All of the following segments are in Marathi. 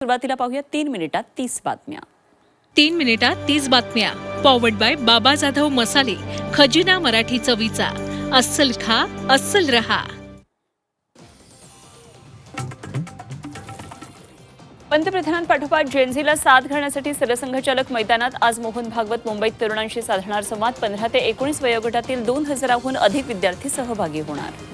सुरुवातीला पाहूया 3 मिनिटात 30 बातम्या. 3 मिनिटात 30 बातम्या. पॉवर्ड बाय बाबा जाधव मसाले. खजिना मराठी चवीचा. अस्सल खा, अस्सल रहा. पंतप्रधानांपाठोपाठ जेनझीला साथ घालण्यासाठी सरसंघचालक मैदानात. आज मोहन भागवत मुंबईत तरुणांशी साधणार संवाद. 15 ते 19 वयोगटातील 2000हून अधिक विद्यार्थी सहभागी होणार.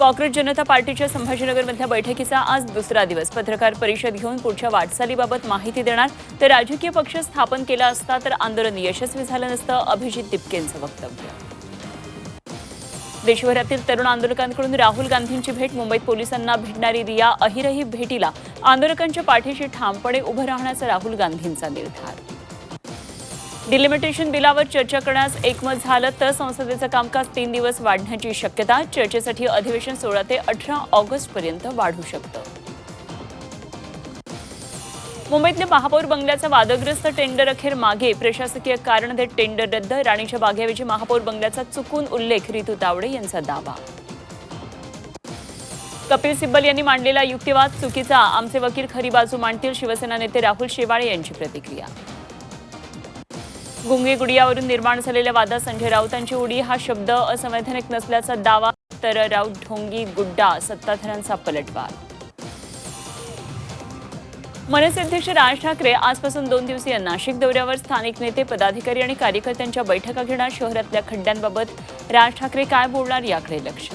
काँग्रेस जनता पार्टीच्या संभाजीनगरमधल्या बैठकीचा आज दुसरा दिवस. पत्रकार परिषद घेऊन पुढच्या वाटचालीबाबत माहिती देणार. तर राजकीय पक्ष स्थापन केला असता तर आंदोलन यशस्वी झालं नसतं, अभिजित दिपकेंचं वक्तव्य. देशभरातील तरुण आंदोलकांकडून राहुल गांधींची भेट. मुंबईत पोलिसांना भेटणारी रिया अहिरही भेटीला. आंदोलकांच्या पाठीशी ठामपणे उभं राहण्याचा राहुल गांधींचा निर्धार. डिलिमिटेशन बिलावर चर्चा करण्यास एकमत झालं तर संसदेचं कामकाज 3 दिवस वाढण्याची शक्यता. चर्चेसाठी अधिवेशन 16 ते 18 ऑगस्टपर्यंत वाढू शकतं. मुंबईतल्या महापौर बंगल्याचा वादग्रस्त टेंडर अखेर मागे. प्रशासकीय कारण देत टेंडर रद्द. राणीच्या बागेऐवजी महापौर बंगल्याचा चुकून उल्लेख. रितू तावडे यांचा दावा. कपिल सिब्बल यांनी मांडलेला युक्तिवाद चुकीचा. आमचे वकील खरी बाजू मांडतील. शिवसेना नेते राहुल शेवाळे यांची प्रतिक्रिया. गुंगे गुडियावरून निर्माण झालेल्या वादात संजय राऊतांची उडी. हा शब्द असंवैधानिक नसल्याचा दावा. तर राऊत ढोंगी गुड्डा सत्ताधाऱ्यांचा पलटवार. मनसे अध्यक्ष राज ठाकरे आजपासून 2 दिवसीय नाशिक दौऱ्यावर. स्थानिक नेते, पदाधिकारी आणि कार्यकर्त्यांच्या बैठका घेणार. शहरातल्या खड्ड्यांबाबत राज ठाकरे काय बोलणार याकडे लक्ष.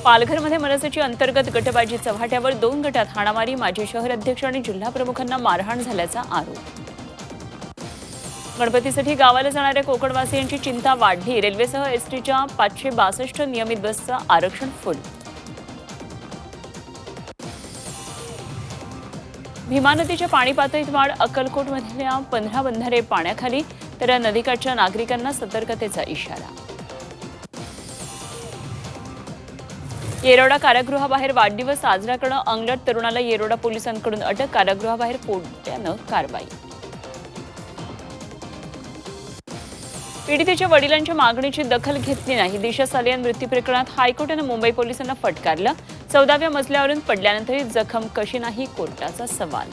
पालघरमध्ये मनसेची अंतर्गत गटबाजी चव्हाट्यावर. 2 गटात हाणामारी. माजी शहर अध्यक्ष आणि जिल्हा प्रमुखांना मारहाण झाल्याचा आरोप. गणपतीसाठी गावाला जाणाऱ्या कोकणवासियांची चिंता वाढली. रेल्वेसह एसटीच्या 562 नियमित बसचं आरक्षण फुल. भीमा नदीच्या पाणी पातळीत वाढ. अक्कलकोटमधल्या 15 बंधारे पाण्याखाली. तर नदीकाठच्या नागरिकांना सतर्कतेचा इशारा. येरवडा कारागृहाबाहेर वाढदिवस साजरा करणं अंगलट. तरुणाला येरवडा पोलिसांकडून अटक. कारागृहाबाहेर पोट्यानं कारवाई. पीडितेच्या वडिलांच्या मागणीची दखल घेतली नाही. दिशा सालियान मृत्यू प्रकरणात हायकोर्टानं मुंबई पोलिसांना फटकारलं. 14व्या मजल्यावरून पडल्यानंतरही जखम कशी नाही, कोर्टाचा सवाल.